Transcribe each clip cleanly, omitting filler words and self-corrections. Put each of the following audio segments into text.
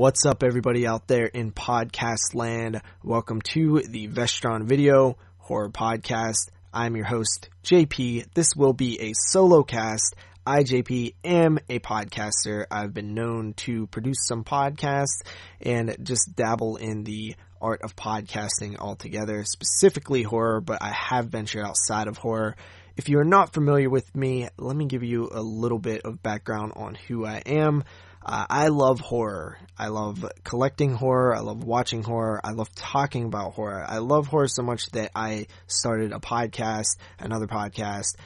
What's up, everybody out there in podcast land? Welcome to the Vestron Video Horror Podcast. I'm your host, JP. This will be a solo cast. I, JP, am a podcaster. I've been known to produce some podcasts and just dabble in the art of podcasting altogether, specifically horror, but I have ventured outside of horror. If you are not familiar with me, let me give you a little bit of background on who I am. I love horror. I love collecting horror. I love watching horror. I love talking about horror. I love horror so much that I started a podcast, another podcast,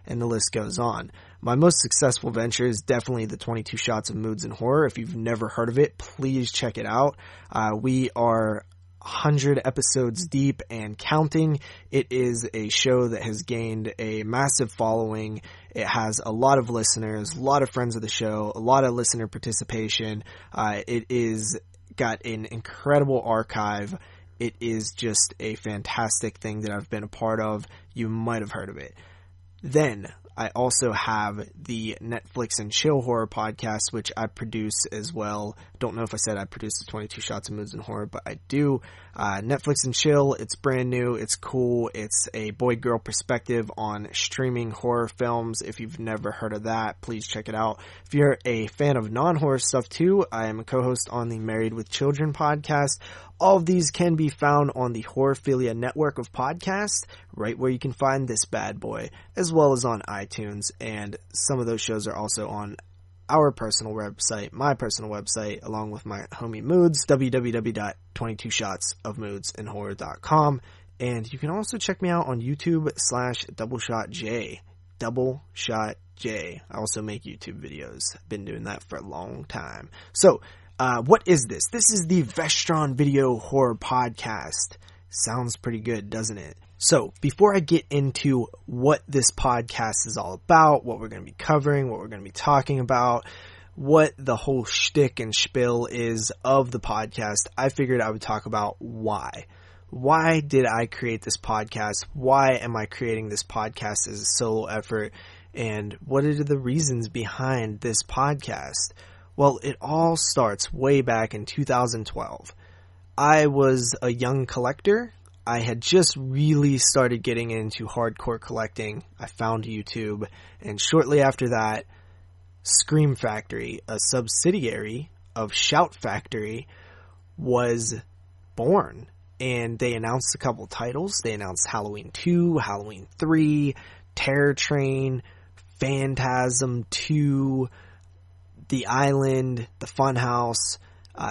and the list goes on. My most successful venture is definitely the 22 Shots of Moods in Horror. If you've never heard of it, please check it out. We are 100 episodes deep and counting. It is a show that has gained a massive following. It has a lot of listeners, a lot of friends of the show, a lot of listener participation. It is got an incredible archive. It is just a fantastic thing that I've been a part of. You might have heard of it. Then I also have the Netflix and Chill Horror podcast, which I produce as well. Don't know if I said I produce the 22 Shots of Moods in Horror, but I do. Netflix and Chill, it's brand new, it's cool, it's a boy-girl perspective on streaming horror films. If you've never heard of that, please check it out. If you're a fan of non-horror stuff too, I am a co-host on the Married with Children podcast. All of these can be found on the Horrorphilia network of podcasts, right where you can find this bad boy, as well as on iTunes, and some of those shows are also on our personal website, my personal website, along with my homie Moods, www.22shotsofmoodsinhorror.com, and you can also check me out on YouTube /DoubleshotJ, DoubleshotJ. I also make YouTube videos. Been doing that for a long time. So, what is this? This is the Vestron Video Horror Podcast. Sounds pretty good, doesn't it? So, before I get into what this podcast is all about, what we're going to be covering, what we're going to be talking about, what the whole shtick and spiel is of the podcast, I figured I would talk about why. Why did I create this podcast? Why am I creating this podcast as a solo effort? And what are the reasons behind this podcast? Well, it all starts way back in 2012. I was a young collector. I had just really started getting into hardcore collecting. I found YouTube, and shortly after that, Scream Factory, a subsidiary of Shout Factory, was born. And they announced a couple titles. They announced Halloween 2, Halloween 3, Terror Train, Phantasm 2, The Island, The Funhouse,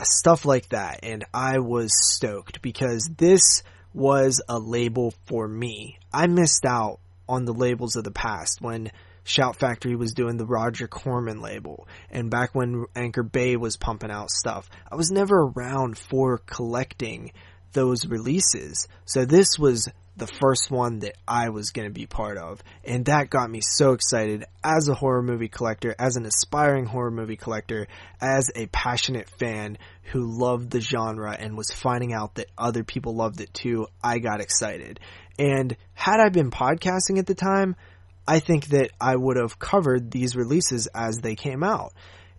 stuff like that. And I was stoked because this was a label for me. I missed out on the labels of the past when Shout Factory was doing the Roger Corman label, and back when Anchor Bay was pumping out stuff. I was never around for collecting those releases. So this was the first one that I was going to be part of, and that got me so excited as a horror movie collector, as an aspiring horror movie collector, as a passionate fan who loved the genre and was finding out that other people loved it too. I got excited, and had I been podcasting at the time, I think that I would have covered these releases as they came out.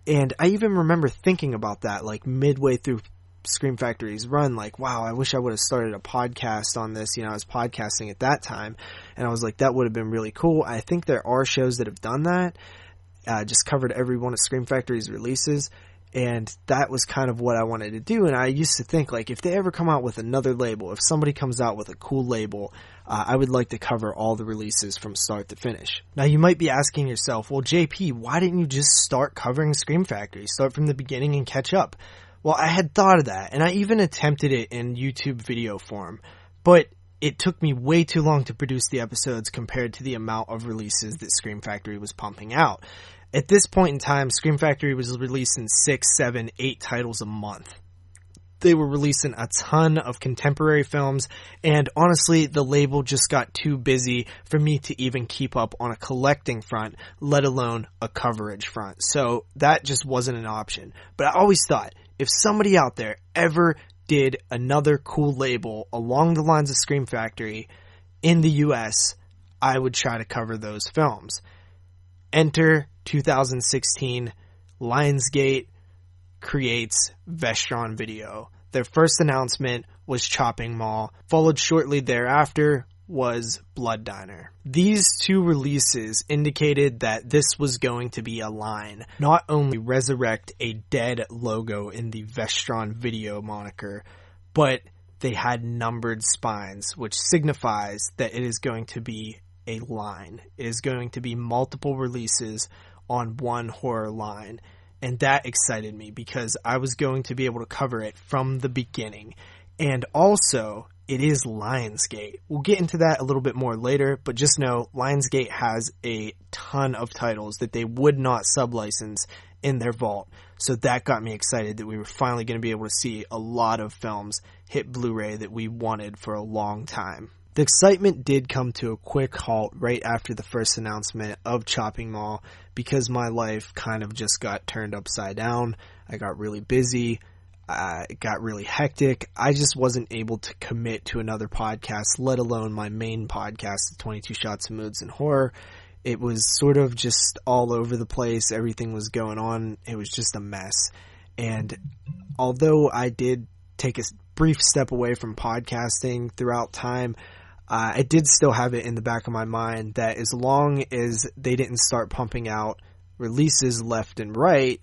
And I even remember thinking about that like midway through Scream Factory's run, like, wow, I wish I would have started a podcast on this. I was podcasting at that time, and I was like, that would have been really cool. I think there are shows that have done that, just covered every one of Scream Factory's releases, and that was kind of what I wanted to do. And I used to think, like, if they ever come out with another label, if somebody comes out with a cool label, I would like to cover all the releases from start to finish. Now, you might be asking yourself, well, JP, why didn't you just start covering Scream Factory? Start from the beginning and catch up. Well, I had thought of that, and I even attempted it in YouTube video form, but it took me way too long to produce the episodes compared to the amount of releases that Scream Factory was pumping out. At this point in time, Scream Factory was releasing 6, 7, 8 titles a month. They were releasing a ton of contemporary films, and honestly, the label just got too busy for me to even keep up on a collecting front, let alone a coverage front. So that just wasn't an option. But I always thought, if somebody out there ever did another cool label along the lines of Scream Factory in the US, I would try to cover those films. Enter 2016, Lionsgate, creates Vestron Video. Their first announcement was Chopping Mall, followed shortly thereafter was Blood Diner. These two releases indicated that this was going to be a line, not only resurrect a dead logo in the Vestron Video moniker, but they had numbered spines, which signifies that it is going to be a line. It is going to be multiple releases on one horror line. And that excited me because I was going to be able to cover it from the beginning. And also, it is Lionsgate. We'll get into that a little bit more later, but just know Lionsgate has a ton of titles that they would not sublicense in their vault. So that got me excited that we were finally going to be able to see a lot of films hit Blu-ray that we wanted for a long time. The excitement did come to a quick halt right after the first announcement of Chopping Mall because my life kind of just got turned upside down. I got really busy. It got really hectic. I just wasn't able to commit to another podcast, let alone my main podcast, 22 Shots of Moods and Horror. It was sort of just all over the place. Everything was going on. It was just a mess. And although I did take a brief step away from podcasting throughout time, I did still have it in the back of my mind that as long as they didn't start pumping out releases left and right,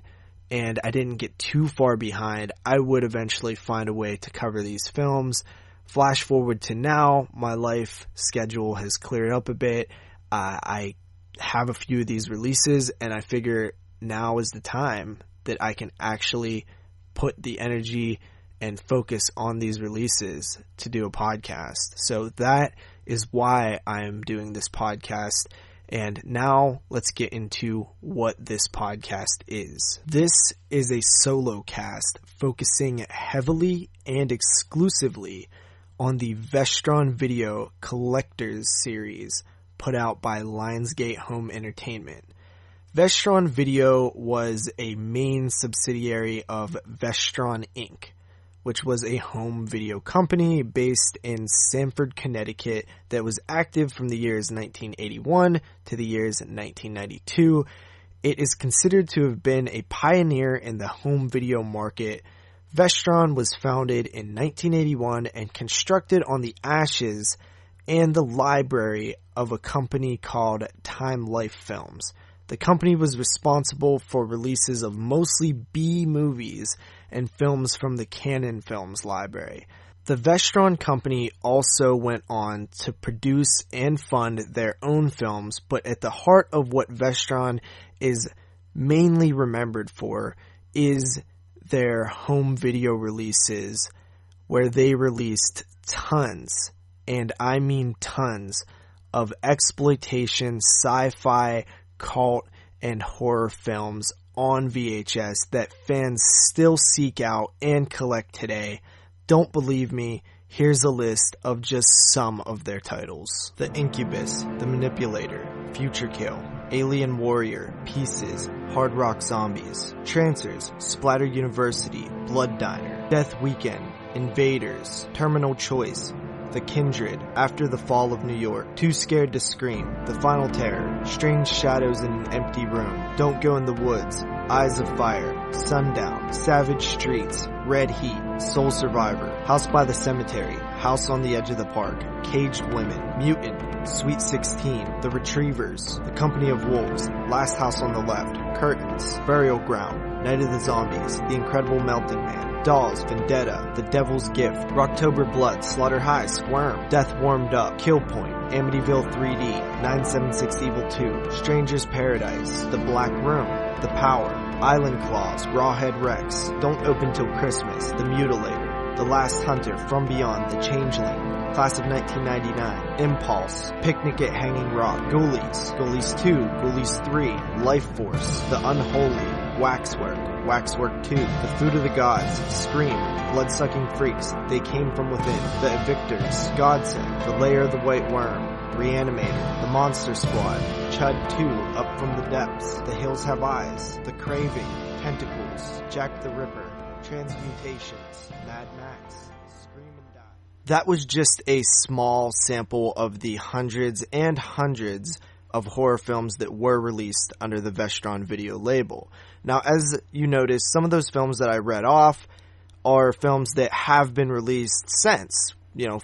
and I didn't get too far behind, I would eventually find a way to cover these films. Flash forward to now, my life schedule has cleared up a bit. I have a few of these releases, and I figure now is the time that I can actually put the energy and focus on these releases to do a podcast. So that is why I am doing this podcast. And now let's get into what this podcast is. This is a solo cast focusing heavily and exclusively on the Vestron Video Collectors series put out by Lionsgate Home Entertainment. Vestron Video was a main subsidiary of Vestron Inc., which was a home video company based in Sanford, Connecticut that was active from the years 1981 to the years 1992. It is considered to have been a pioneer in the home video market. Vestron was founded in 1981 and constructed on the ashes and the library of a company called Time Life Films. The company was responsible for releases of mostly B movies and films from the Canon Films library. The Vestron company also went on to produce and fund their own films, but at the heart of what Vestron is mainly remembered for is their home video releases, where they released tons, and I mean tons, of exploitation, sci-fi, cult, and horror films on VHS that fans still seek out and collect today. Don't believe me? Here's a list of just some of their titles. The Incubus, The Manipulator, Future Kill, Alien Warrior, Pieces, Hard Rock Zombies, Trancers, Splatter University, Blood Diner, Death Weekend, Invaders, Terminal Choice, The Kindred, After the Fall of New York, Too Scared to Scream, The Final Terror, Strange Shadows in an Empty Room, Don't Go in the Woods, Eyes of Fire, Sundown, Savage Streets, Red Heat, Soul Survivor, House by the Cemetery, House on the Edge of the Park, Caged Women, Mutant, Sweet 16, The Retrievers, The Company of Wolves, Last House on the Left, Curtains, Burial Ground, Night of the Zombies, The Incredible Melting Man, Dolls, Vendetta, The Devil's Gift, Rocktober Blood, Slaughter High, Squirm, Death Warmed Up, Kill Point, Amityville 3D, 976 Evil 2, Stranger's Paradise, The Black Room, The Power, Island Claws, Rawhead Rex, Don't Open Till Christmas, The Mutilator, The Last Hunter, From Beyond, The Changeling, Class of 1999, Impulse, Picnic at Hanging Rock, Ghoulies, Ghoulies 2, Ghoulies 3, Life Force, The Unholy, Waxwork, Waxwork 2, The Food of the Gods, Scream, Blood-Sucking Freaks, They Came From Within, The Evictors, Godsend, The Lair of the White Worm, Reanimator, The Monster Squad, Chud 2, Up From the Depths, The Hills Have Eyes, The Craving, Tentacles, Jack the Ripper, Transmutations, Mad Max, Scream and Die. That was just a small sample of the hundreds and hundreds of horror films that were released under the Vestron Video label. Now, as you notice, some of those films that I read off are films that have been released since,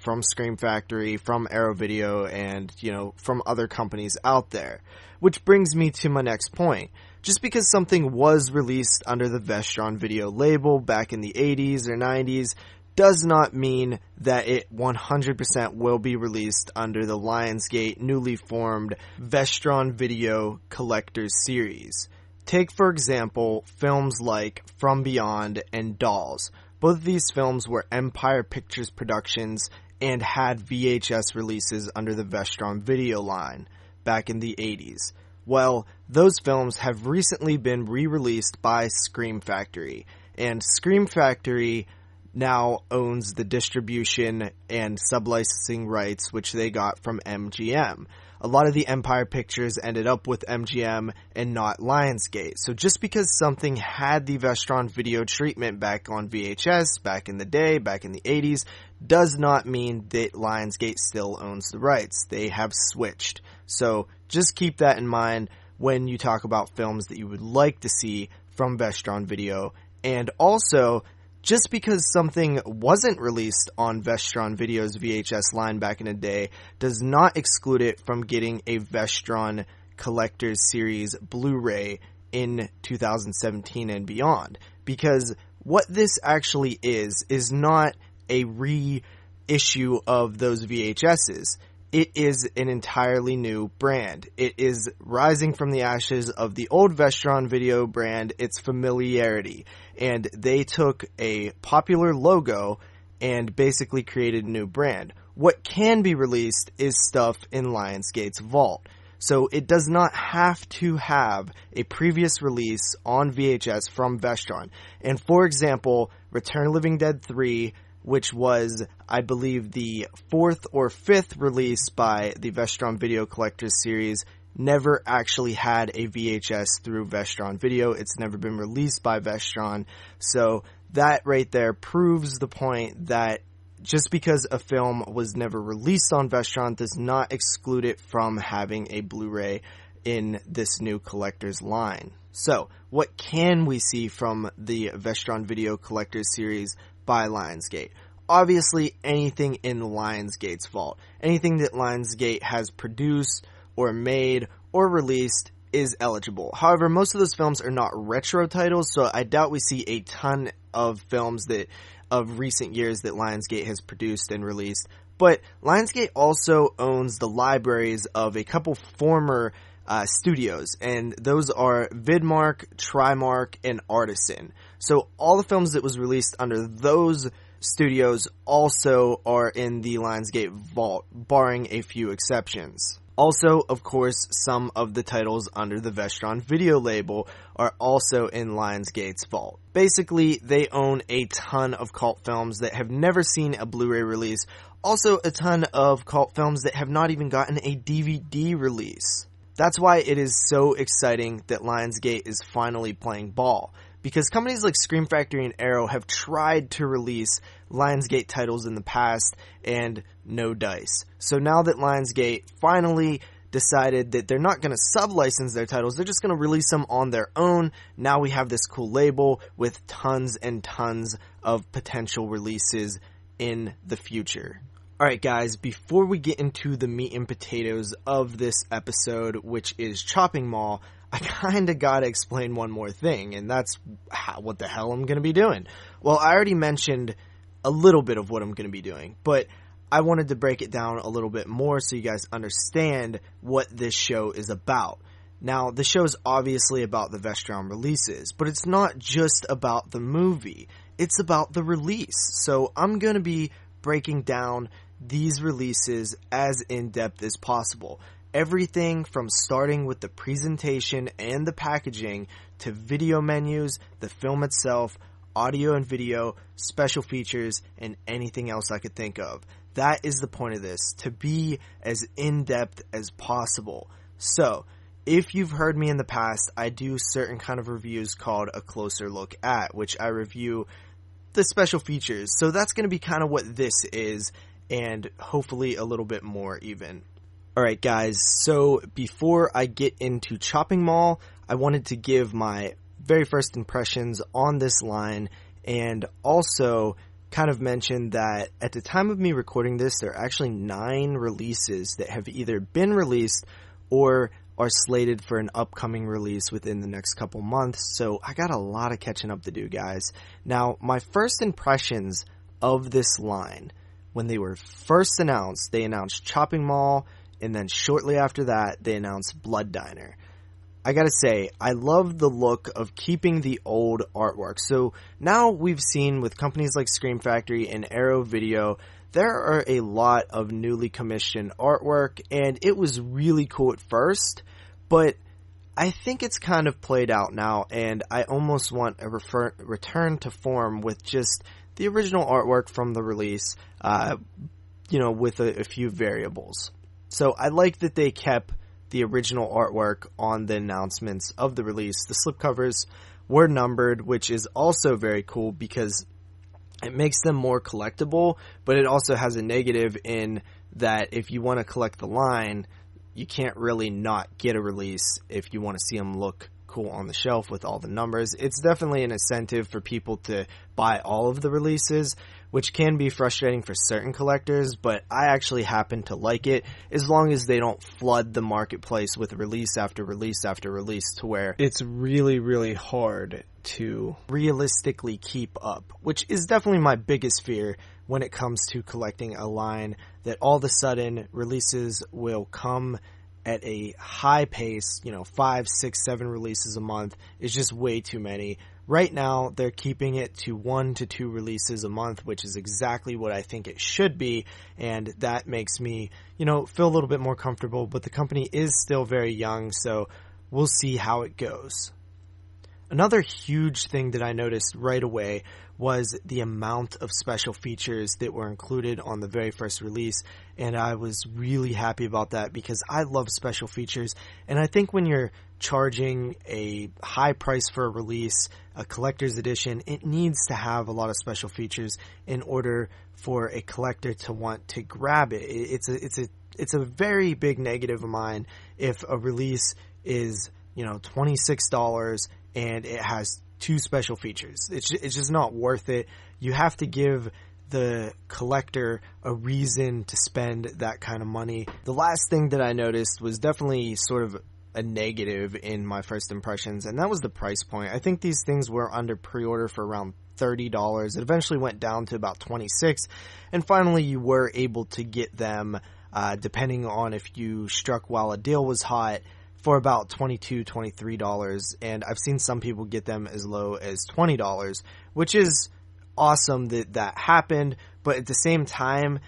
from Scream Factory, from Arrow Video, and, from other companies out there. Which brings me to my next point. Just because something was released under the Vestron Video label back in the 80s or 90s does not mean that it 100% will be released under the Lionsgate newly formed Vestron Video Collectors Series. Take, for example, films like From Beyond and Dolls. Both of these films were Empire Pictures productions and had VHS releases under the Vestron Video line back in the 80s. Well, those films have recently been re-released by Scream Factory, and Scream Factory now owns the distribution and sub-licensing rights which they got from MGM. A lot of the Empire Pictures ended up with MGM and not Lionsgate. So just because something had the Vestron Video treatment back on VHS back in the day, back in the 80s, does not mean that Lionsgate still owns the rights. They have switched. So just keep that in mind when you talk about films that you would like to see from Vestron Video. And also, just because something wasn't released on Vestron Video's VHS line back in the day does not exclude it from getting a Vestron Collectors Series Blu-ray in 2017 and beyond. Because what this actually is not a reissue of those VHSs. It is an entirely new brand. It is rising from the ashes of the old Vestron Video brand, its familiarity. And they took a popular logo and basically created a new brand. What can be released is stuff in Lionsgate's vault. So it does not have to have a previous release on VHS from Vestron. And for example, Return of the Living Dead 3, which was, I believe, the 4th or 5th release by the Vestron Video Collectors Series, never actually had a VHS through Vestron Video. It's never been released by Vestron. So that right there proves the point that just because a film was never released on Vestron does not exclude it from having a Blu-ray in this new collector's line. So, what can we see from the Vestron Video Collectors Series by Lionsgate? Obviously, anything in Lionsgate's vault. Anything that Lionsgate has produced or made or released is eligible. However, most of those films are not retro titles, so I doubt we see a ton of films of recent years that Lionsgate has produced and released. But Lionsgate also owns the libraries of a couple former studios, and those are Vidmark, Trimark, and Artisan. So all the films that was released under those studios also are in the Lionsgate vault, barring a few exceptions. Also, of course, some of the titles under the Vestron Video label are also in Lionsgate's vault. Basically, they own a ton of cult films that have never seen a Blu-ray release, also a ton of cult films that have not even gotten a DVD release. That's why it is so exciting that Lionsgate is finally playing ball, because companies like Scream Factory and Arrow have tried to release Lionsgate titles in the past and no dice. So now that Lionsgate finally decided that they're not going to sub-license their titles, they're just going to release them on their own, now we have this cool label with tons and tons of potential releases in the future. Alright guys, before we get into the meat and potatoes of this episode, which is Chopping Mall, I kinda gotta explain one more thing, and that's what the hell I'm gonna be doing. Well, I already mentioned a little bit of what I'm gonna be doing, but I wanted to break it down a little bit more so you guys understand what this show is about. Now, the show is obviously about the Vestron releases, but it's not just about the movie. It's about the release. So I'm gonna be breaking down these releases as in-depth as possible. Everything from starting with the presentation and the packaging to video menus, the film itself, audio and video, special features, and anything else I could think of. That is the point of this, to be as in-depth as possible. So, if you've heard me in the past, I do certain kind of reviews called A Closer Look At, which I review the special features. So that's going to be kind of what this is, and hopefully a little bit more even. Alright guys, so before I get into Chopping Mall, I wanted to give my very first impressions on this line, and also kind of mention that at the time of me recording this, there are actually 9 releases that have either been released or are slated for an upcoming release within the next couple months, so I got a lot of catching up to do, guys. Now, my first impressions of this line, when they were first announced, they announced Chopping Mall, and then shortly after that, they announced Blood Diner. I gotta say, I love the look of keeping the old artwork. So now we've seen with companies like Scream Factory and Arrow Video, there are a lot of newly commissioned artwork, and it was really cool at first, but I think it's kind of played out now, and I almost want a return to form with just the original artwork from the release, with a few variables. So I like that they kept the original artwork on the announcements of the release. The slipcovers were numbered, which is also very cool because it makes them more collectible, but it also has a negative in that if you want to collect the line, you can't really not get a release if you want to see them look cool on the shelf with all the numbers. It's definitely an incentive for people to buy all of the releases, which can be frustrating for certain collectors, but I actually happen to like it as long as they don't flood the marketplace with release after release after release to where it's really, really hard to realistically keep up, which is definitely my biggest fear when it comes to collecting a line, that all of a sudden releases will come at a high pace, 5, 6, 7 releases a month is just way too many. Right now, they're keeping it to 1 to 2 releases a month, which is exactly what I think it should be, and that makes me, feel a little bit more comfortable, but the company is still very young, so we'll see how it goes. Another huge thing that I noticed right away was the amount of special features that were included on the very first release, and I was really happy about that because I love special features, and I think when you're charging a high price for a release, a collector's edition, it needs to have a lot of special features in order for a collector to want to grab it. It's a very big negative of mine if a release is, $26 and it has 2 special features. It's just not worth it. You have to give the collector a reason to spend that kind of money. The last thing that I noticed was definitely sort of a negative in my first impressions, and that was the price point. I think these things were under pre-order for around $30. It eventually went down to about $26, and finally you were able to get them, depending on if you struck while a deal was hot, for about $22, $23, and I've seen some people get them as low as $20, which is awesome that happened, but at the same time,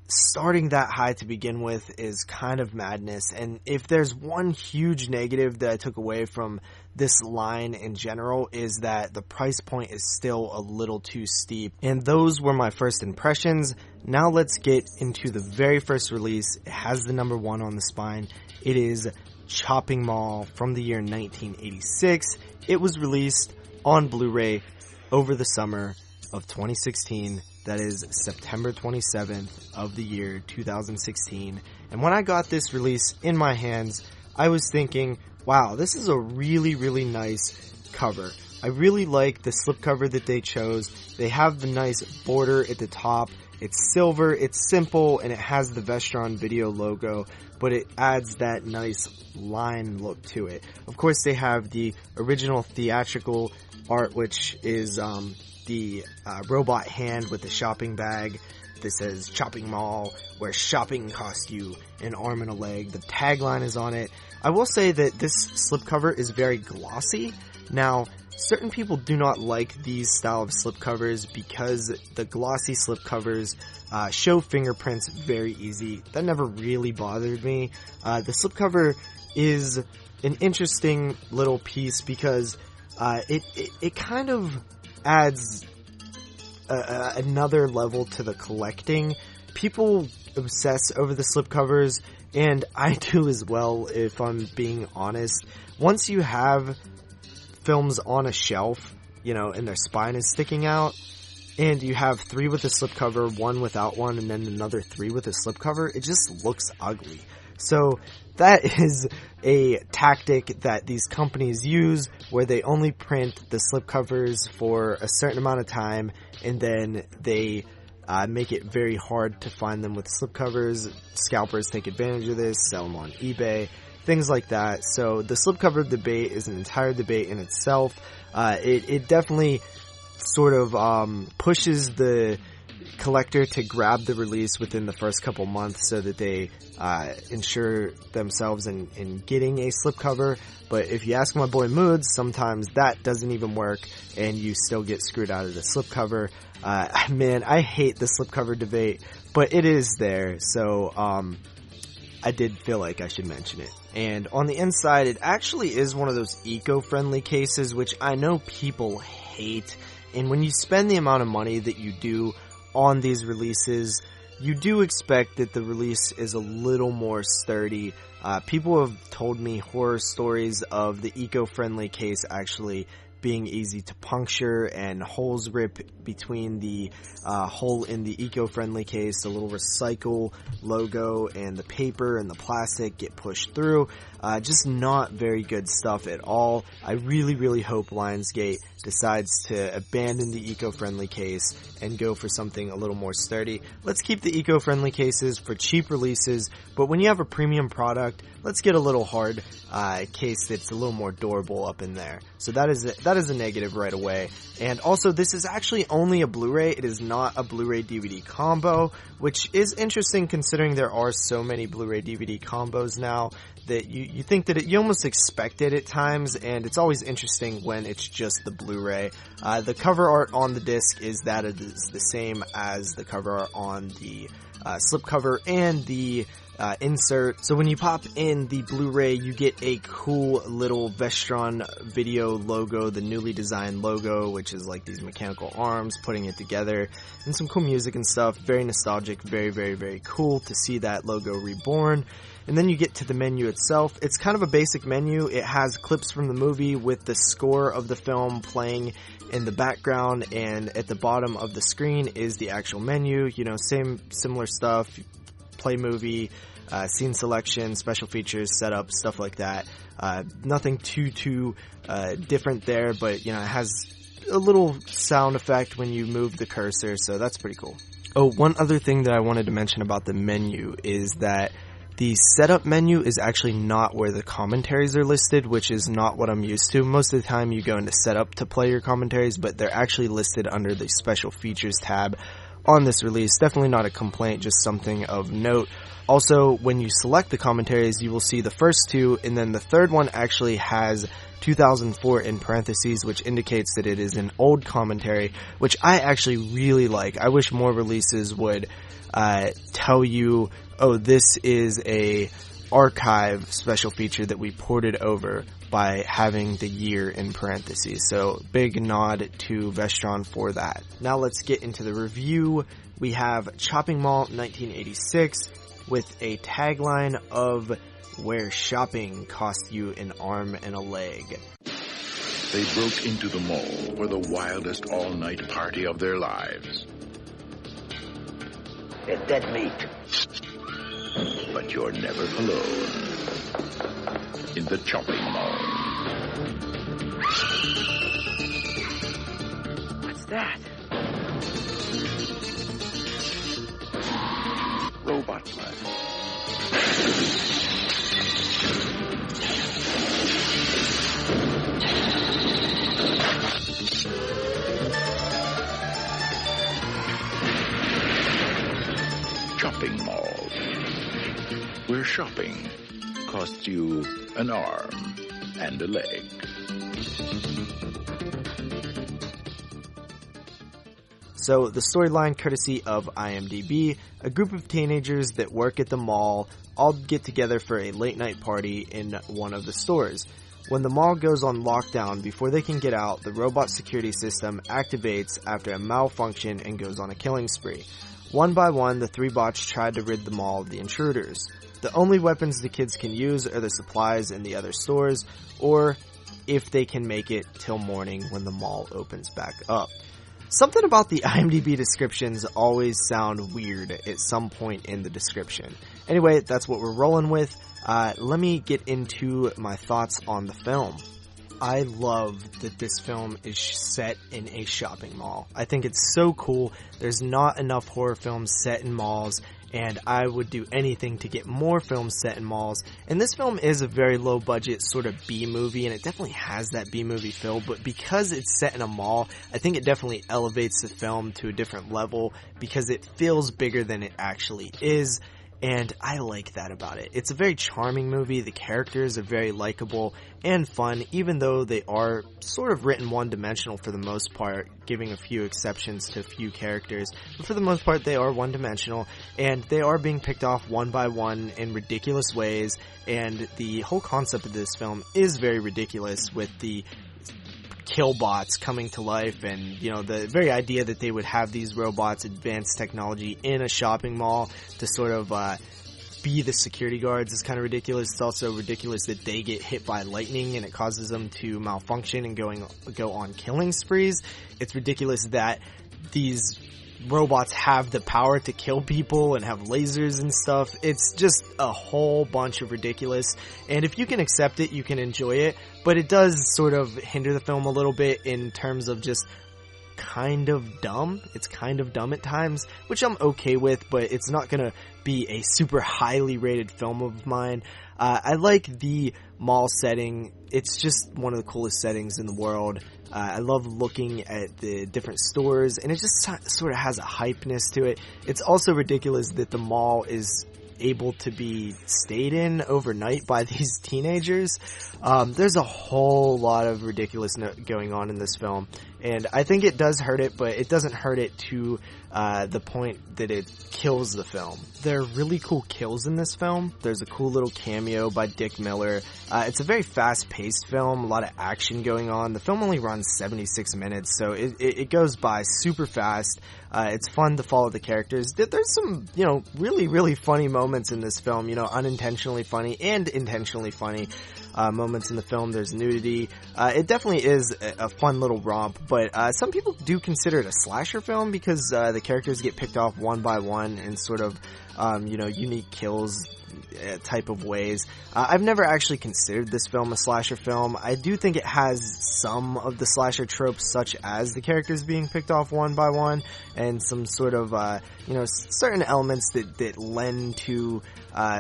starting that high to begin with is kind of madness. And if there's one huge negative that I took away from this line in general, is that the price point is still a little too steep. And those were my first impressions. Now let's get into the very first release. It has the number 1 on the spine. It is Chopping Mall from the year 1986. It was released on Blu-ray over the summer of 2016. That is September 27th of the year 2016. And when I got this release in my hands, I was thinking, wow, this is a really, really nice cover. I really like the slipcover that they chose. They have the nice border at the top. It's silver, it's simple, and it has the Vestron video logo, but it adds that nice line look to it. Of course, they have the original theatrical art, which is the robot hand with the shopping bag that says Chopping Mall, where shopping costs you an arm and a leg. The tagline is on it. I will say that this slipcover is very glossy. Now, certain people do not like these style of slipcovers because the glossy slipcovers show fingerprints very easy. That never really bothered me. The slipcover is an interesting little piece because it kind of adds another level to the collecting. People obsess over the slipcovers, and I do as well, if I'm being honest. Once you have films on a shelf, and their spine is sticking out, and you have 3 with a slipcover, 1 without one, and then another 3 with a slipcover, it just looks ugly. So that is a tactic that these companies use where they only print the slipcovers for a certain amount of time, and then they make it very hard to find them with slipcovers. Scalpers take advantage of this, sell them on eBay, things like that. So the slipcover debate is an entire debate in itself. It definitely sort of pushes the collector to grab the release within the first couple months so that they ensure themselves in getting a slipcover. But if you ask my boy Moods, sometimes that doesn't even work and you still get screwed out of the slipcover. Man, I hate the slipcover debate, but it is there, so I did feel like I should mention it. And on the inside, it actually is one of those eco-friendly cases, which I know people hate. And when you spend the amount of money that you do on these releases, you do expect that the release is a little more sturdy. People have told me horror stories of the eco-friendly case actually being easy to puncture and holes rip between the hole in the eco-friendly case, the little recycle logo, and the paper and the plastic get pushed through. Just not very good stuff at all. I really hope Lionsgate decides to abandon the eco-friendly case and go for something a little more sturdy. Let's keep the eco-friendly cases for cheap releases, but when you have a premium product, let's get a little hard case that's a little more durable up in there. So that is a negative right away. And also, this is actually only a Blu-ray. It is not a Blu-ray DVD combo, which is interesting considering there are so many Blu-ray DVD combos now that you think that you almost expect it at times, and it's always interesting when it's just the Blu-ray. The cover art on the disc is that it is the same as the cover art on the slipcover and the insert. So when you pop in the Blu-ray, you get a cool little Vestron video logo, the newly designed logo, which is like these mechanical arms putting it together, and some cool music and stuff. Very nostalgic, very cool to see that logo reborn. And then you get to the menu itself. It's kind of a basic menu. It has clips from the movie with the score of the film playing in the background, and at the bottom of the screen is the actual menu. You know, similar stuff. Play movie, scene selection, special features, setup, stuff like that. Nothing too different there, but you know, it has a little sound effect when you move the cursor, so that's pretty cool. Oh, one other thing that I wanted to mention about the menu is that the setup menu is actually not where the commentaries are listed, which is not what I'm used to. Most of the time you go into setup to play your commentaries, but they're actually listed under the special features tab on this release. Definitely not a complaint, just something of note. Also, when you select the commentaries, you will see the first 2, and then the third one actually has 2004 in parentheses, which indicates that it is an old commentary, which I actually really like. I wish more releases would tell you, oh, this is a archive special feature that we ported over by having the year in parentheses. So big nod to Vestron for that. Now let's get into the review. We have Chopping Mall 1986 with a tagline of "Where shopping costs you an arm and a leg." They broke into the mall for the wildest all-night party of their lives. They're dead meat. But you're never alone in the Chopping Mall. What's that? Robot Man. Chopping Mall, where shopping costs you an arm and a leg. So the storyline, courtesy of IMDb, a group of teenagers that work at the mall all get together for a late night party in one of the stores. When the mall goes on lockdown, before they can get out, the robot security system activates after a malfunction and goes on a killing spree. One by one, the 3 bots try to rid the mall of the intruders. The only weapons the kids can use are the supplies in the other stores, or if they can make it till morning when the mall opens back up. Something about the IMDb descriptions always sound weird at some point in the description. Anyway, that's what we're rolling with. Let me get into my thoughts on the film. I love that this film is set in a shopping mall. I think it's so cool. There's not enough horror films set in malls, and I would do anything to get more films set in malls. And this film is a very low budget sort of B movie, and it definitely has that B movie feel, but because it's set in a mall, I think it definitely elevates the film to a different level because it feels bigger than it actually is. And I like that about it. It's a very charming movie. The characters are very likable and fun, even though they are sort of written one-dimensional for the most part, giving a few exceptions to a few characters. But for the most part, they are one-dimensional, and they are being picked off one by one in ridiculous ways. And the whole concept of this film is very ridiculous, with the Killbots coming to life, and you know, the very idea that they would have these robots, advanced technology in a shopping mall to sort of be the security guards is kind of ridiculous. It's also ridiculous that they get hit by lightning and it causes them to malfunction and go on killing sprees. It's ridiculous that these robots have the power to kill people and have lasers and stuff. It's just a whole bunch of ridiculous, and if you can accept it, you can enjoy it, but it does sort of hinder the film a little bit in terms of just kind of dumb. It's kind of dumb at times, which I'm okay with, but it's not gonna be a super highly rated film of mine. I like the mall setting. It's just one of the coolest settings in the world. I love looking at the different stores, and it just sort of has a hypeness to it. It's also ridiculous that the mall is able to be stayed in overnight by these teenagers. There's a whole lot of ridiculousness going on in this film, and I think it does hurt it, but it doesn't hurt it to the point that it kills the film. There are really cool kills in this film. There's a cool little cameo by Dick Miller. It's a very fast-paced film, a lot of action going on. The film only runs 76 minutes, so it goes by super fast. It's fun to follow the characters. There's some, you know, really, really funny moments in this film, you know, unintentionally funny and intentionally funny moments in the film. There's nudity. It definitely is a fun little romp, but some people do consider it a slasher film because the characters get picked off one by one in sort of, you know, unique kills type of ways. I've never actually considered this film a slasher film. I do think it has some of the slasher tropes, such as the characters being picked off one by one, and some sort of, you know, certain elements that lend to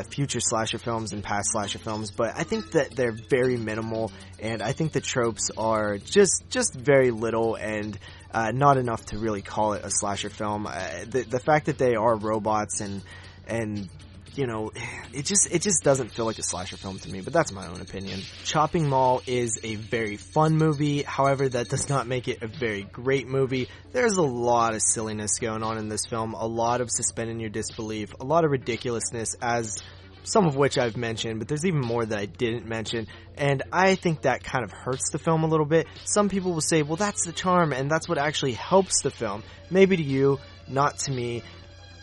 future slasher films and past slasher films, but I think that they're very minimal, and I think the tropes are just very little, and not enough to really call it a slasher film. The fact that they are robots and you know, it just doesn't feel like a slasher film to me, but that's my own opinion. Chopping Mall is a very fun movie, however, that does not make it a very great movie. There's a lot of silliness going on in this film, a lot of suspending your disbelief, a lot of ridiculousness, as some of which I've mentioned, but there's even more that I didn't mention, and I think that kind of hurts the film a little bit. Some people will say, well, that's the charm, and that's what actually helps the film. Maybe to you, not to me.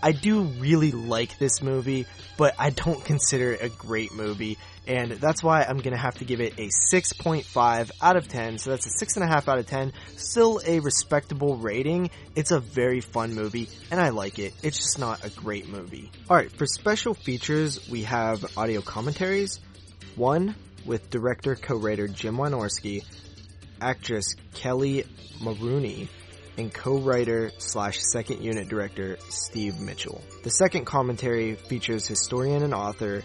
I do really like this movie, but I don't consider it a great movie, and that's why I'm going to have to give it a 6.5 out of 10, so that's a 6.5 out of 10, still a respectable rating. It's a very fun movie, and I like it. It's just not a great movie. Alright, for special features, we have audio commentaries, one with director co-writer Jim Wynorski, actress Kelly Maroney, and co-writer / second unit director Steve Mitchell. The second commentary features historian and author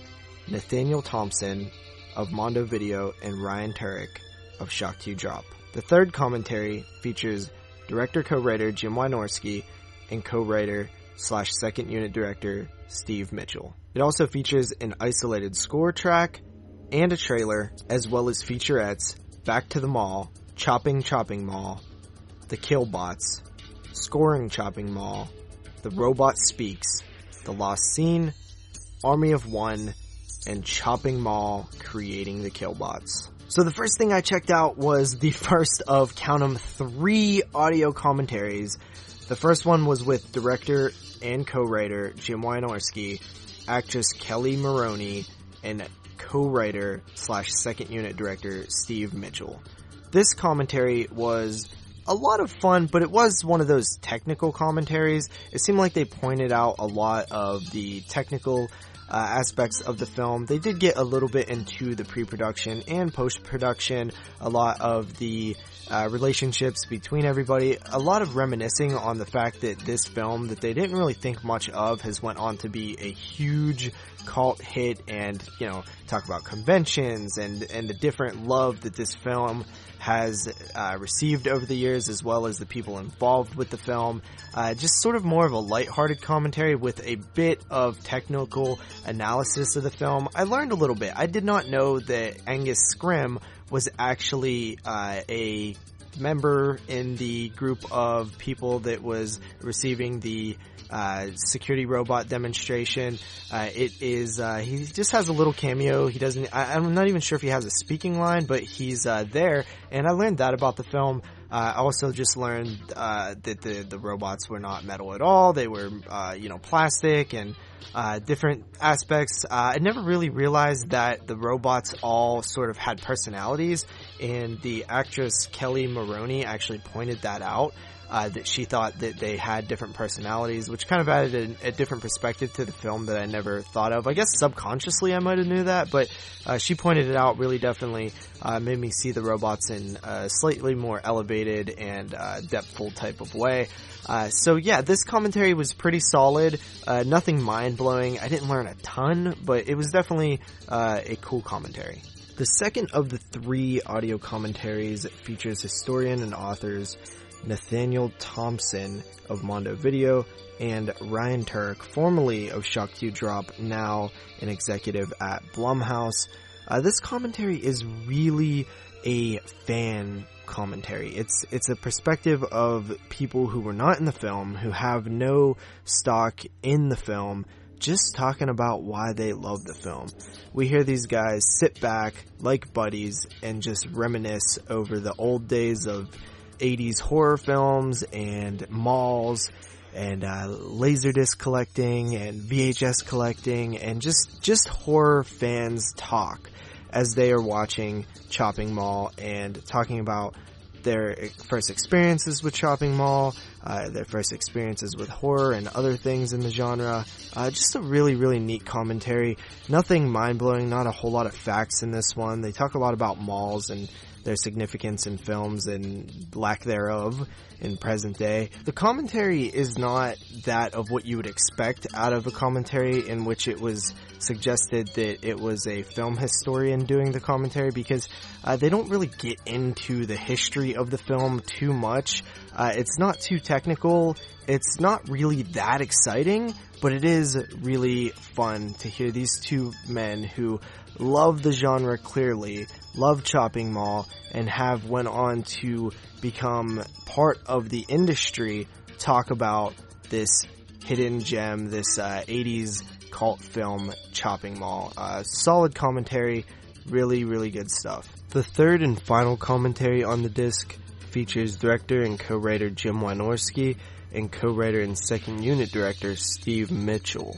Nathaniel Thompson of Mondo Video and Ryan Turek of Shock 2 Drop. The third commentary features director co-writer Jim Wynorski and co-writer / second unit director Steve Mitchell. It also features an isolated score track and a trailer, as well as featurettes Back to the Mall, Chopping Mall, The Killbots, Scoring Chopping Mall, The Robot Speaks, The Lost Scene, Army of One, and Chopping Mall Creating the Killbots. So the first thing I checked out was the first of, count 'em, 3 audio commentaries. The first one was with director and co-writer Jim Wynorski, actress Kelly Maroney, and co-writer / second unit director Steve Mitchell. This commentary was a lot of fun, but it was one of those technical commentaries. It seemed like they pointed out a lot of the technical aspects of the film. They did get a little bit into the pre-production and post-production, a lot of the relationships between everybody, a lot of reminiscing on the fact that this film that they didn't really think much of has went on to be a huge cult hit, and, you know, talk about conventions and the different love that this film has received over the years, as well as the people involved with the film. Just sort of more of a lighthearted commentary with a bit of technical analysis of the film. I learned a little bit. I did not know that Angus Scrimm was actually a member in the group of people that was receiving the security robot demonstration. He just has a little cameo. He doesn't, I'm not even sure if he has a speaking line, but he's there, and I learned that about the film. I also just learned that the robots were not metal at all. They were, plastic and different aspects. I never really realized that the robots all sort of had personalities, and the actress Kelly Maroney actually pointed that out. That she thought that they had different personalities, which kind of added a different perspective to the film that I never thought of. I guess subconsciously I might have knew that, but she pointed it out. Really definitely made me see the robots in a slightly more elevated and depthful type of way. So yeah, this commentary was pretty solid. Nothing mind-blowing. I didn't learn a ton, but it was definitely a cool commentary. The second of the 3 audio commentaries features historian and authors Nathaniel Thompson of Mondo Video and Ryan Turk, formerly of Shock to Drop, now an executive at Blumhouse. This commentary is really a fan commentary. It's a perspective of people who were not in the film, who have no stock in the film, just talking about why they love the film. We hear these guys sit back like buddies and just reminisce over the old days of 80s horror films and malls and laserdisc collecting and VHS collecting, and just horror fans talk as they are watching Chopping Mall and talking about their first experiences with Chopping Mall, their first experiences with horror and other things in the genre. Just a really, really neat commentary. Nothing mind-blowing, not a whole lot of facts in this one. They talk a lot about malls and their significance in films and lack thereof in present day. The commentary is not that of what you would expect out of a commentary in which it was suggested that it was a film historian doing the commentary, because they don't really get into the history of the film too much. It's not too technical. It's not really that exciting, but it is really fun to hear these 2 men who love the genre clearly, love Chopping Mall, and have went on to become part of the industry talk about this hidden gem, this 80s cult film, Chopping Mall. Solid commentary, really, really good stuff. The third and final commentary on the disc features director and co-writer Jim Wynorski and co-writer and second unit director Steve Mitchell.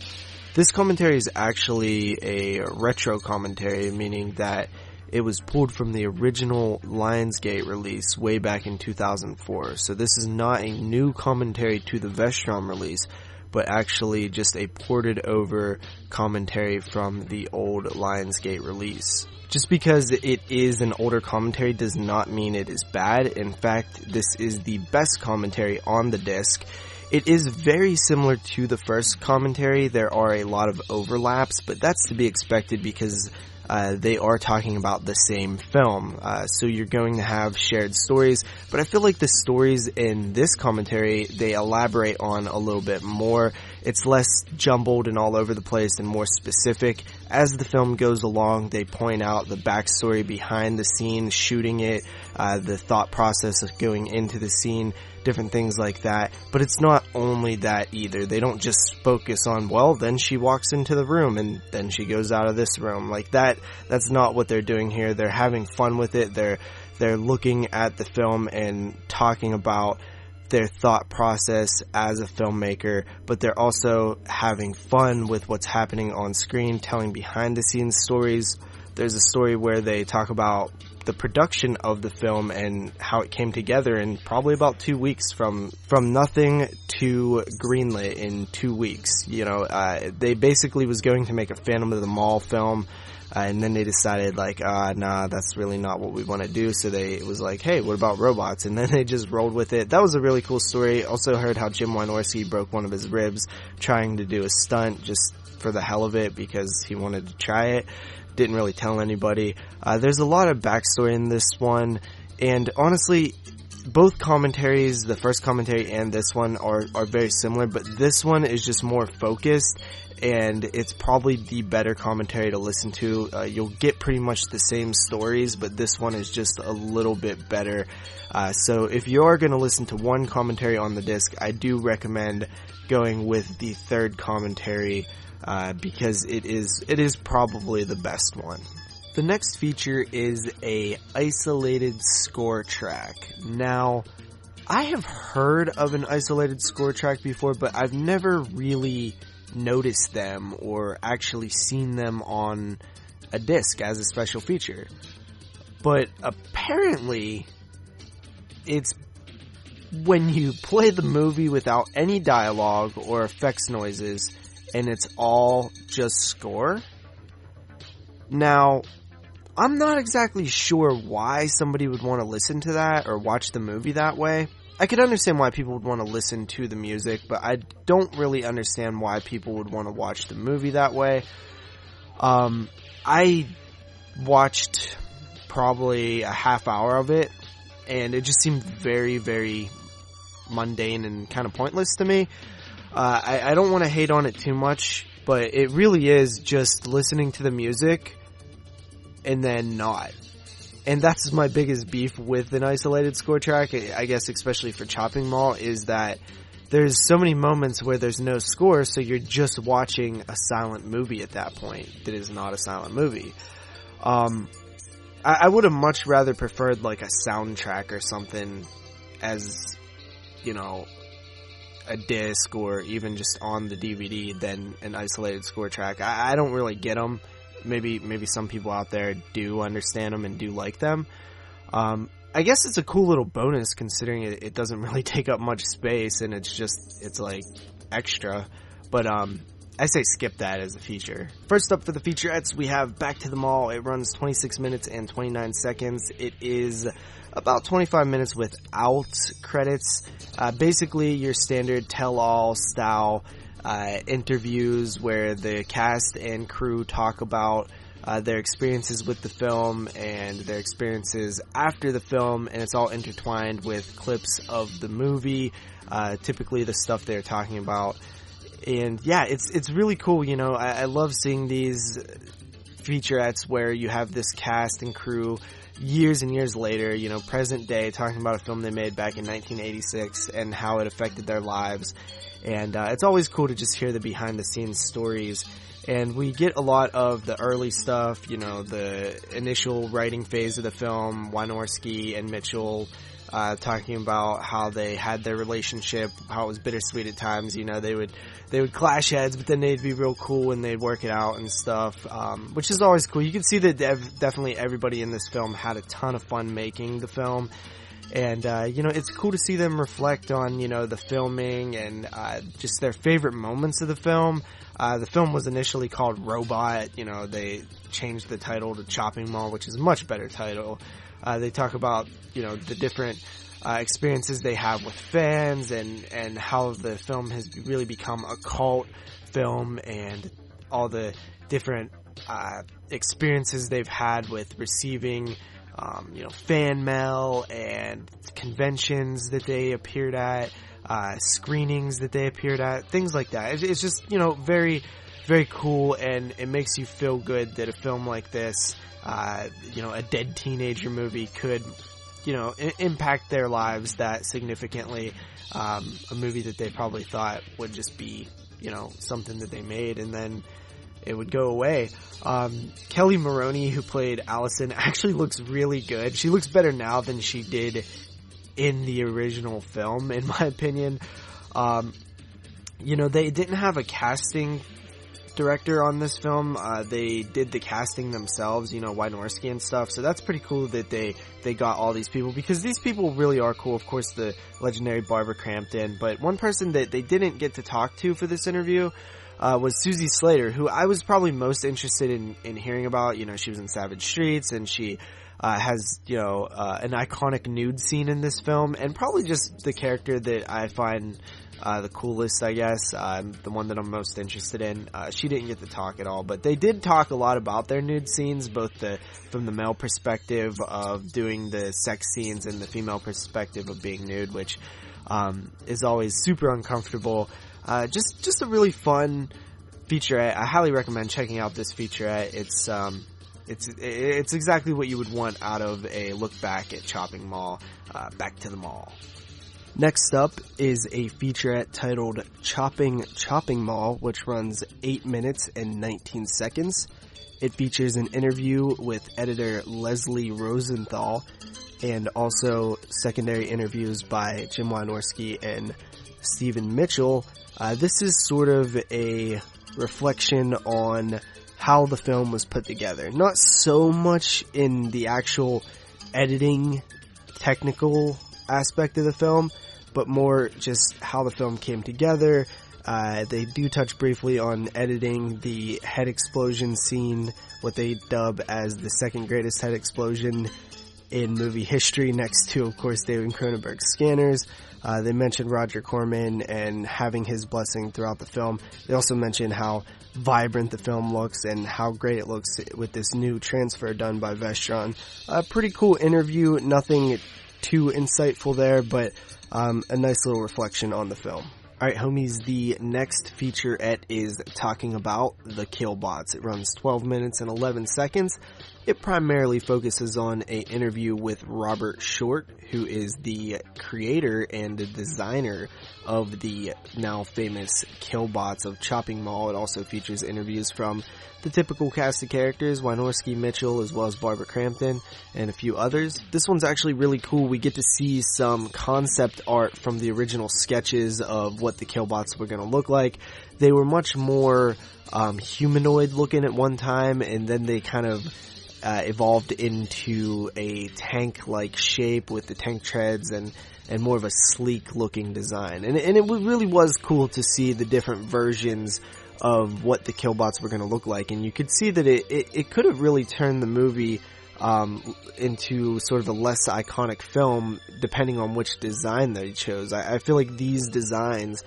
This commentary is actually a retro commentary, meaning that it was pulled from the original Lionsgate release way back in 2004. So this is not a new commentary to the Vestron release, but actually just a ported over commentary from the old Lionsgate release. Just because it is an older commentary does not mean it is bad. In fact, this is the best commentary on the disc. It is very similar to the first commentary. There are a lot of overlaps, but that's to be expected because they are talking about the same film. So you're going to have shared stories, but I feel like the stories in this commentary, they elaborate on a little bit more. It's less jumbled and all over the place and more specific. As the film goes along, they point out the backstory behind the scene, shooting it, the thought process of going into the scene, different things like that. But it's not only that either. They don't just focus on, well, then she walks into the room and then she goes out of this room. Like that's not what they're doing here. They're having fun with it. They're looking at the film and talking about their thought process as a filmmaker, but they're also having fun with what's happening on screen, telling behind the scenes stories. There's a story where they talk about the production of the film and how it came together in probably about 2 weeks, from nothing to greenlit in 2 weeks. You know, they basically was going to make a Phantom of the Mall film, and then they decided, like, nah, that's really not what we want to do. So it was like, hey, what about robots? And then they just rolled with it. That was a really cool story. Also heard how Jim Wynorski broke one of his ribs trying to do a stunt just for the hell of it because he wanted to try it. Didn't really tell anybody. There's a lot of backstory in this one. And honestly, both commentaries, the first commentary and this one, are very similar. But this one is just more focused, and it's probably the better commentary to listen to. You'll get pretty much the same stories, but this one is just a little bit better. So if you are going to listen to one commentary on the disc, I do recommend going with the third commentary, because it is probably the best one. The next feature is a isolated score track. Now, I have heard of an isolated score track before, but I've never really noticed them or actually seen them on a disc as a special feature. But apparently, it's when you play the movie without any dialogue or effects noises, and it's all just score. Now, I'm not exactly sure why somebody would want to listen to that or watch the movie that way. I could understand why people would want to listen to the music, but I don't really understand why people would want to watch the movie that way. I watched probably a half hour of it, and it just seemed very, very mundane and kind of pointless to me. I don't want to hate on it too much, but it really is just listening to the music and then not. And that's my biggest beef with an isolated score track, I guess especially for Chopping Mall, is that there's so many moments where there's no score, so you're just watching a silent movie at that point that is not a silent movie. I would have much rather preferred like a soundtrack or something as, you know, a disc or even just on the DVD than an isolated score track. I don't really get them. Maybe some people out there do understand them and do like them. I guess it's a cool little bonus considering it doesn't really take up much space and it's like extra. But I say skip that as a feature. First up for the featurettes, we have Back to the Mall. It runs 26 minutes and 29 seconds. It is about 25 minutes without credits. Basically your standard tell-all style interviews where the cast and crew talk about their experiences with the film and their experiences after the film, and it's all intertwined with clips of the movie, typically the stuff they're talking about. And yeah, it's really cool, you know. I love seeing these featurettes where you have this cast and crew years and years later, you know, present day, talking about a film they made back in 1986 and how it affected their lives. And it's always cool to just hear the behind the scenes stories. And we get a lot of the early stuff, you know, the initial writing phase of the film, Wynorski and Mitchell talking about how they had their relationship, how it was bittersweet at times. You know, they would clash heads, but then they'd be real cool and they'd work it out and stuff, which is always cool. You can see that definitely everybody in this film had a ton of fun making the film. And, you know, it's cool to see them reflect on, you know, the filming and just their favorite moments of the film. The film was initially called Robot. You know, they changed the title to Chopping Mall, which is a much better title. They talk about, you know, the different experiences they have with fans and how the film has really become a cult film and all the different experiences they've had with receiving you know, fan mail and conventions that they appeared at, screenings that they appeared at, things like that. It's just, you know, very, very cool, and it makes you feel good that a film like this, you know, a dead teenager movie could, you know, impact their lives that significantly. A movie that they probably thought would just be, you know, something that they made and then it would go away. Kelly Maroney, who played Allison, actually looks really good. She looks better now than she did in the original film, in my opinion. You know, they didn't have a casting director on this film. They did the casting themselves, Wynorski and stuff. So that's pretty cool that they got all these people, because these people really are cool. Of course, the legendary Barbara Crampton, but one person that they didn't get to talk to for this interview was Suzy Slater, who I was probably most interested in hearing about. She was in Savage Streets, and she has, an iconic nude scene in this film, and probably just the character that I find the coolest, I guess, the one that I'm most interested in. She didn't get to talk at all, but they did talk a lot about their nude scenes, both from the male perspective of doing the sex scenes and the female perspective of being nude, which is always super uncomfortable. Just a really fun featurette. I highly recommend checking out this featurette. It's exactly what you would want out of a look back at Chopping Mall, Back to the Mall. Next up is a featurette titled Chopping Mall, which runs 8 minutes and 19 seconds. It features an interview with editor Leslie Rosenthal, and also secondary interviews by Jim Wynorski and Stephen Mitchell. This is sort of a reflection on how the film was put together. Not so much in the actual editing technical aspect of the film, but more just how the film came together. They do touch briefly on editing the head explosion scene, what they dub as the second greatest head explosion in movie history, next to, of course, David Cronenberg's Scanners. They mentioned Roger Corman and having his blessing throughout the film. They also mentioned how vibrant the film looks and how great it looks with this new transfer done by Vestron. A pretty cool interview, nothing too insightful there, but a nice little reflection on the film. Alright, homies, the next featurette is talking about the Killbots. It runs 12 minutes and 11 seconds. It primarily focuses on an interview with Robert Short, who is the creator and the designer of the now famous Killbots of Chopping Mall. It also features interviews from the typical cast of characters, Wynorski, Mitchell, as well as Barbara Crampton, and a few others. This one's actually really cool. We get to see some concept art from the original sketches of what the Killbots were going to look like. They were much more humanoid looking at one time, and then they kind of evolved into a tank-like shape with the tank treads and more of a sleek-looking design. And it really was cool to see the different versions of what the Killbots were going to look like, and you could see that it could have really turned the movie into sort of a less iconic film, depending on which design they chose. I feel like these designs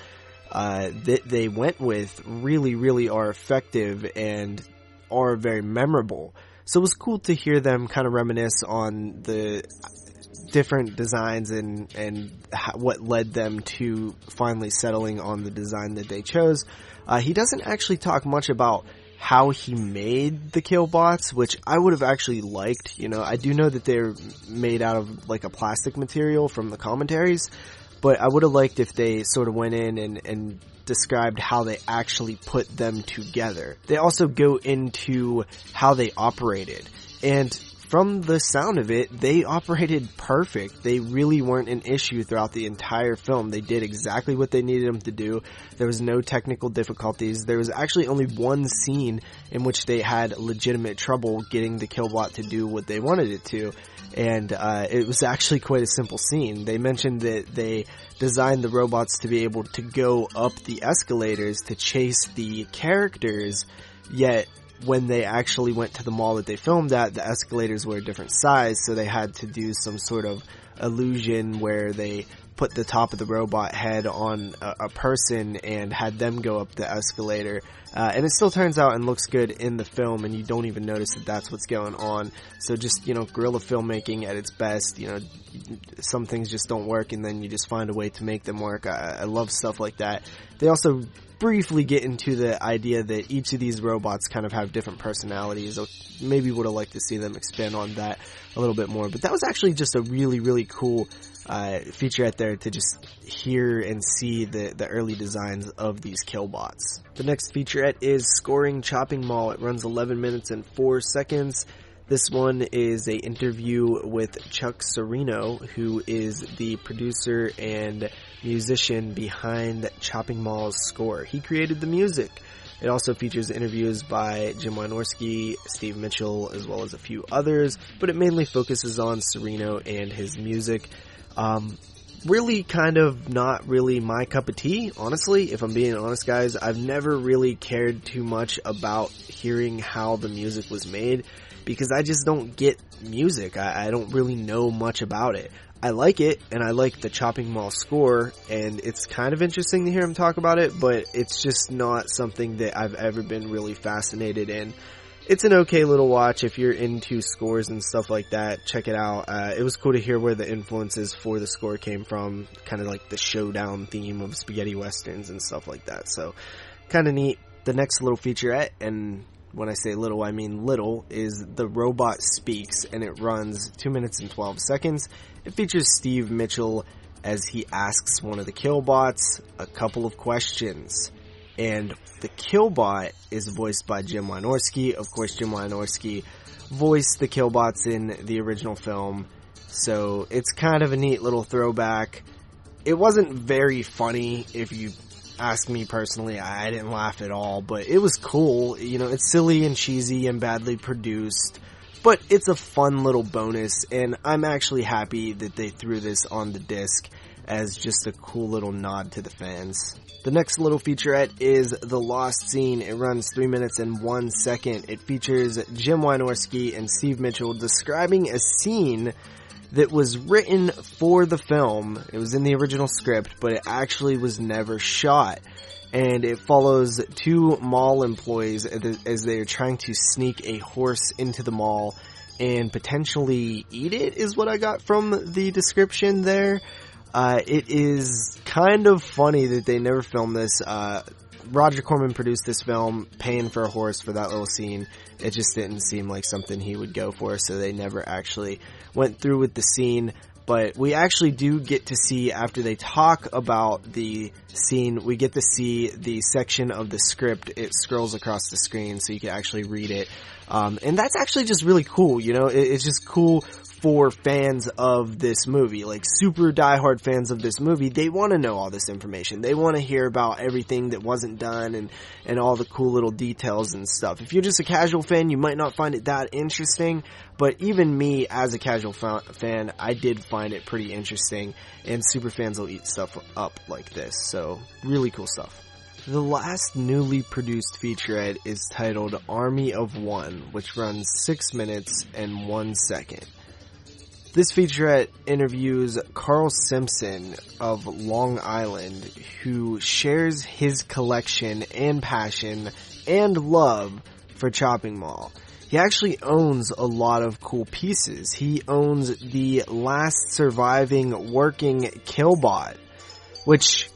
that they went with really are effective and are very memorable. So it was cool to hear them kind of reminisce on the different designs and what led them to finally settling on the design that they chose. He doesn't actually talk much about how he made the Killbots, which I would have actually liked. I do know that they're made out of like a plastic material from the Commentaries, but I would have liked if they sort of went in and described how they actually put them together. They also go into how they operated, and from the sound of it, they operated perfect. They really weren't an issue throughout the entire film. They did exactly what they needed them to do. There was no technical difficulties. There was actually only one scene in which they had legitimate trouble getting the Killbot to do what they wanted it to, and it was actually quite a simple scene. They mentioned that they designed the robots to be able to go up the escalators to chase the characters, yet when they actually went to the mall that they filmed at, the escalators were a different size, so they had to do some sort of illusion where they put the top of the robot head on a person and had them go up the escalator. And it still turns out and looks good in the film, and you don't even notice that that's what's going on. So just, guerrilla filmmaking at its best. Some things just don't work, and then you just find a way to make them work. I love stuff like that. They also briefly get into the idea that each of these robots kind of have different personalities. So maybe would have liked to see them expand on that a little bit more. But that was actually just a really cool featurette there to just hear and see the early designs of these Killbots. The next featurette is Scoring Chopping Mall. It runs 11 minutes and 4 seconds. This one is a interview with Chuck Serino, who is the producer and musician behind Chopping Mall's score. He created the music. It also features interviews by Jim Wynorski, Steve Mitchell, as well as a few others, but it mainly focuses on Sereno and his music. Really kind of not really my cup of tea, honestly, if I'm being honest, guys. I've never really cared too much about hearing how the music was made, because I just don't get music. I don't really know much about it. I like it, and I like the Chopping Mall score, and it's kind of interesting to hear him talk about it, but it's just not something that I've ever been really fascinated in. It's an okay little watch if you're into scores and stuff like that. Check it out. It was cool to hear where the influences for the score came from, kind of like the showdown theme of spaghetti westerns and stuff like that. So, kind of neat. The next little featurette, and when I say little, I mean little, is The Robot Speaks, and it runs 2 minutes and 12 seconds. It features Steve Mitchell as he asks one of the Killbots a couple of questions. And the Killbot is voiced by Jim Wynorski. Of course, Jim Wynorski voiced the Killbots in the original film, so it's kind of a neat little throwback. It wasn't very funny, if you ask me personally. I didn't laugh at all, but it was cool. You know, it's silly and cheesy and badly produced, but it's a fun little bonus, and I'm actually happy that they threw this on the disc as just a cool little nod to the fans. The next little featurette is The Lost Scene. It runs 3 minutes and 1 second. It features Jim Wynorski and Steve Mitchell describing a scene that was written for the film. It was in the original script, but it actually was never shot. And it follows two mall employees as they are trying to sneak a horse into the mall and potentially eat it, is what I got from the description there. It is kind of funny that they never filmed this. Roger Corman produced this film, paying for a horse for that little scene. It just didn't seem like something he would go for, so they never actually went through with the scene. But we actually do get to see, after they talk about the scene, we get to see the section of the script. It scrolls across the screen so you can actually read it. And that's actually just really cool, you know? It's just cool for fans of this movie, like super diehard fans of this movie. They want to know all this information. They want to hear about everything that wasn't done and all the cool little details and stuff. If you're just a casual fan, you might not find it that interesting, but even me as a casual fan, I did find it pretty interesting, and super fans will eat stuff up like this, so really cool stuff. The last newly produced featurette is titled Army of One, which runs 6 minutes and 1 second. This featurette interviews Carl Simpson of Long Island, who shares his collection and passion and love for Chopping Mall. He actually owns a lot of cool pieces. He owns the last surviving working Killbot, which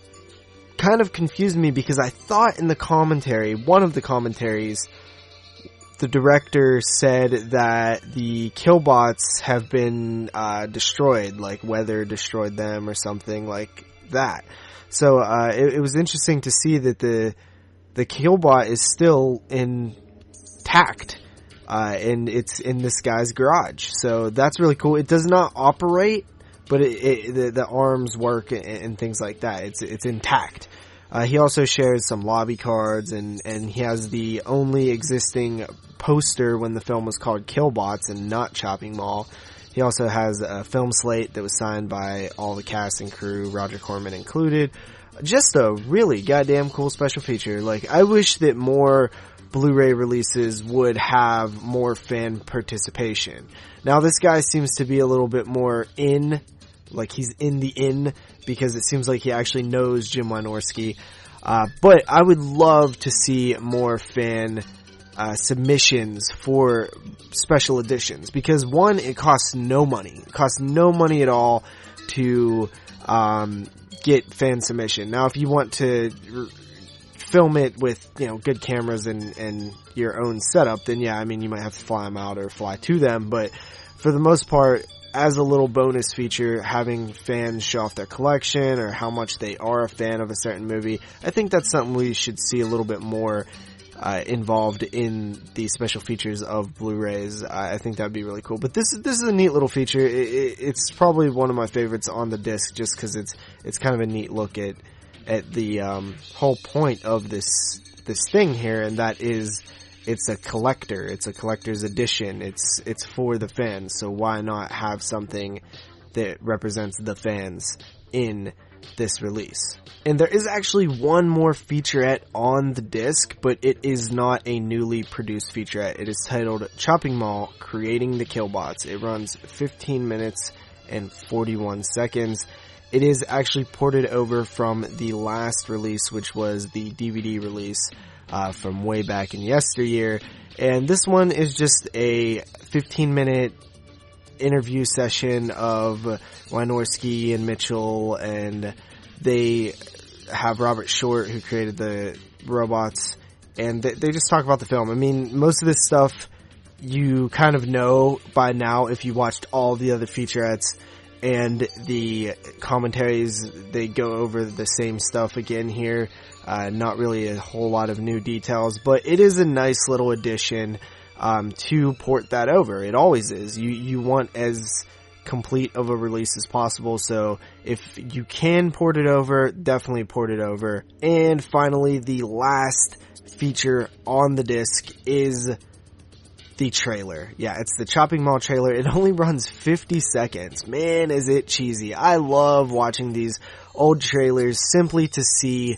kind of confused me because I thought in the commentary, one of the commentaries, the director said that the Killbots have been destroyed, like weather destroyed them or something like that. So it was interesting to see that the Killbot is still intact, and it's in this guy's garage. So that's really cool. It does not operate, but the arms work and things like that. It's intact. He also shares some lobby cards, and he has the only existing poster when the film was called Killbots and not Chopping Mall. He also has a film slate that was signed by all the cast and crew, Roger Corman included. Just a really goddamn cool special feature. Like, I wish that more Blu-ray releases would have more fan participation. Now, this guy seems to be a little bit more like he's in the in, because it seems like he actually knows Jim Wynorski. But I would love to see more fan submissions for special editions, because one, it costs no money. It costs no money at all to get fan submission. Now, if you want to film it with, you know, good cameras and your own setup, then yeah, I mean, you might have to fly them out or fly to them, but for the most part, as a little bonus feature, having fans show off their collection or how much they are a fan of a certain movie, I think that's something we should see a little bit more involved in the special features of Blu-rays. I think that'd be really cool. But this is a neat little feature. It's probably one of my favorites on the disc, just because it's kind of a neat look at the whole point of this this thing here, and that is it's a collector. It's a collector's edition. It's for the fans. So why not have something that represents the fans in this release? And there is actually one more featurette on the disc, but it is not a newly produced featurette. It is titled Chopping Mall Creating the Killbots. It runs 15 minutes and 41 seconds. It is actually ported over from the last release, which was the DVD release from way back in yesteryear. And this one is just a 15-minute interview session of Wynorski and Mitchell, and they have Robert Short, who created the robots, and they just talk about the film. I mean, most of this stuff you kind of know by now if you watched all the other featurettes, and the commentaries, they go over the same stuff again here. Not really a whole lot of new details, but it is a nice little addition to port that over. It always is. You want as complete of a release as possible, so if you can port it over, definitely port it over. And finally, the last feature on the disc is the trailer. Yeah, it's the Chopping Mall trailer. It only runs 50 seconds. Man, is it cheesy. I love watching these old trailers simply to see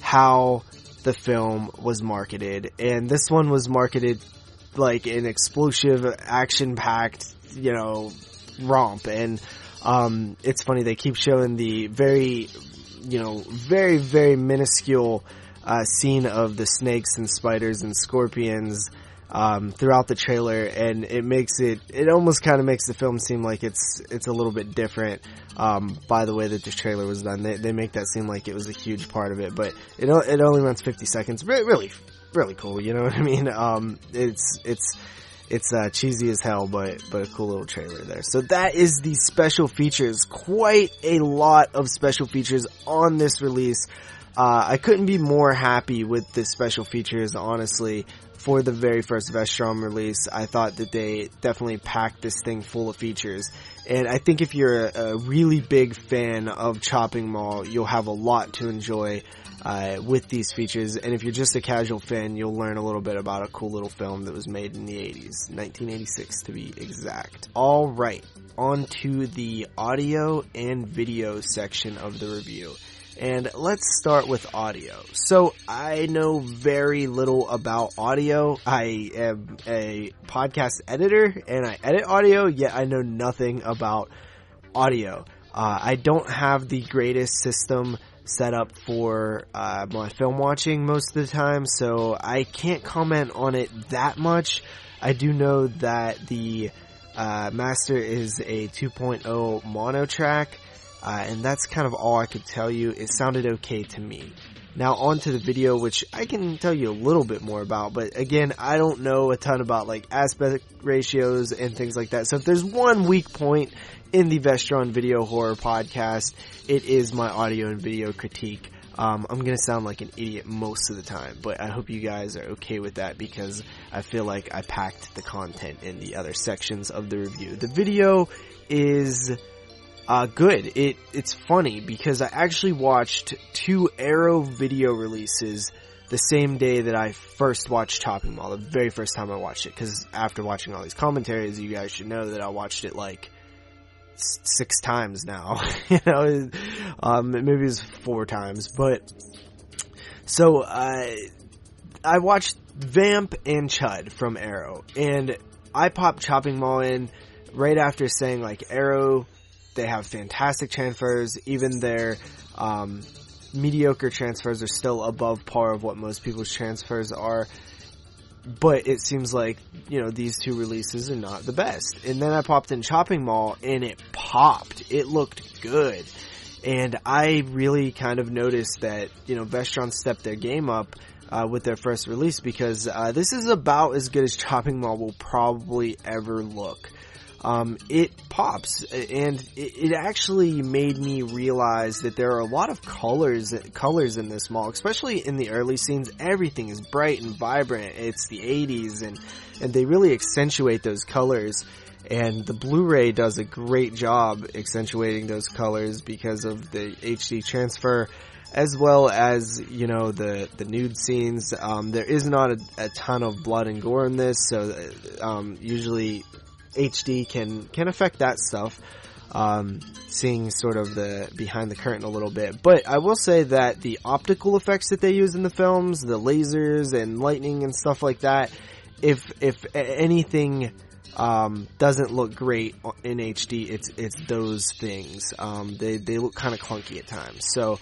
how the film was marketed. And this one was marketed like an explosive, action-packed, romp. And it's funny, they keep showing the very, very, very minuscule scene of the snakes and spiders and scorpions throughout the trailer, and it almost kind of makes the film seem like it's a little bit different by the way that the trailer was done. They make that seem like it was a huge part of it, but it only runs 50 seconds. Really cool, you know what I mean? It's cheesy as hell, but a cool little trailer there. So that is the special features. Quite a lot of special features on this release. I couldn't be more happy with the special features, honestly. For the very first Vestron release, I thought that they definitely packed this thing full of features. And I think if you're a really big fan of Chopping Mall, you'll have a lot to enjoy with these features. And if you're just a casual fan, you'll learn a little bit about a cool little film that was made in the 80s, 1986 to be exact. Alright, on to the audio and video section of the review. And let's start with audio. So I know very little about audio. I am a podcast editor and I edit audio, yet I know nothing about audio. I don't have the greatest system set up for my film watching most of the time, so I can't comment on it that much. I do know that the master is a 2.0 mono track. And that's kind of all I could tell you. It sounded okay to me. Now on to the video, which I can tell you a little bit more about, but again, I don't know a ton about like aspect ratios and things like that. So if there's one weak point in the Vestron Video Horror Podcast, it is my audio and video critique. I'm gonna sound like an idiot most of the time, but I hope you guys are okay with that because I feel like I packed the content in the other sections of the review. The video is good. It's funny because I actually watched 2 Arrow video releases the same day that I first watched Chopping Mall, the very first time I watched it, because after watching all these commentaries, you guys should know that I watched it like 6 times now. Maybe it was 4 times, but so I watched Vamp and Chud from Arrow, and I popped Chopping Mall in right after saying like Arrow, they have fantastic transfers. Even their mediocre transfers are still above par of what most people's transfers are. But it seems like, these 2 releases are not the best. And then I popped in Chopping Mall and it popped. It looked good. And I really kind of noticed that, Vestron stepped their game up with their first release because this is about as good as Chopping Mall will probably ever look. It pops, and it actually made me realize that there are a lot of colors in this mall, especially in the early scenes. Everything is bright and vibrant. It's the 80s, and they really accentuate those colors, and the Blu-ray does a great job accentuating those colors because of the HD transfer. as well as, you know, the nude scenes. There is not a ton of blood and gore in this, so usually HD can affect that stuff. Seeing sort of the behind the curtain a little bit. But I will say that the optical effects that they use in the films, the lasers and lightning and stuff like that, if anything doesn't look great in HD, it's those things. They look kind of clunky at times. So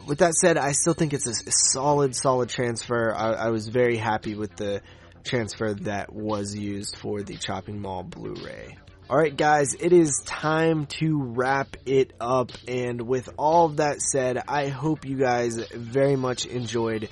with that said, I still think it's a solid transfer. I was very happy with the transfer that was used for the Chopping Mall Blu-ray. Alright guys, it is time to wrap it up, and with all of that said, I hope you guys very much enjoyed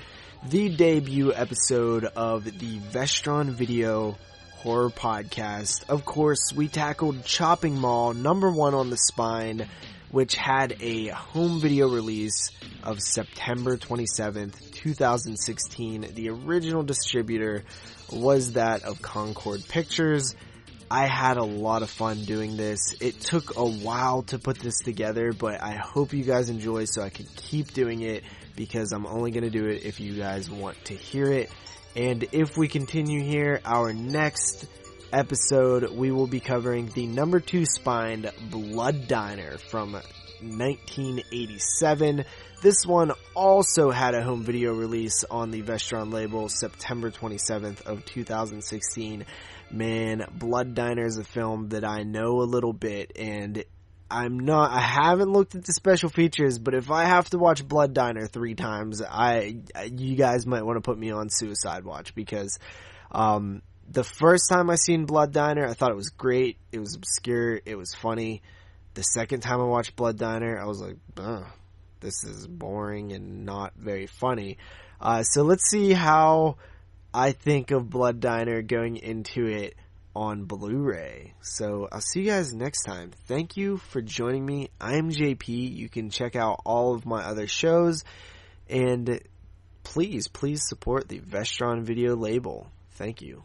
the debut episode of the Vestron Video Horror Podcast. Of course, we tackled Chopping Mall, #1 on the spine, which had a home video release of September 27th, 2016. The original distributor was that of Concord Pictures. I had a lot of fun doing this. It took a while to put this together, but I hope you guys enjoy so I can keep doing it, because I'm only going to do it if you guys want to hear it. And if we continue here, our next episode, we will be covering the #2 spined Blood Diner from 1987. This one also had a home video release on the Vestron label, September 27th of 2016. Man, Blood Diner is a film that I know a little bit, and I haven't looked at the special features, but if I have to watch Blood Diner 3 times, you guys might want to put me on suicide watch, because the first time I seen Blood Diner, I thought it was great. It was obscure. It was funny. The second time I watched Blood Diner, I was like, this is boring and not very funny. So let's see how I think of Blood Diner going into it on Blu-ray. So I'll see you guys next time. Thank you for joining me. I'm JP. You can check out all of my other shows, and please support the Vestron Video label. Thank you.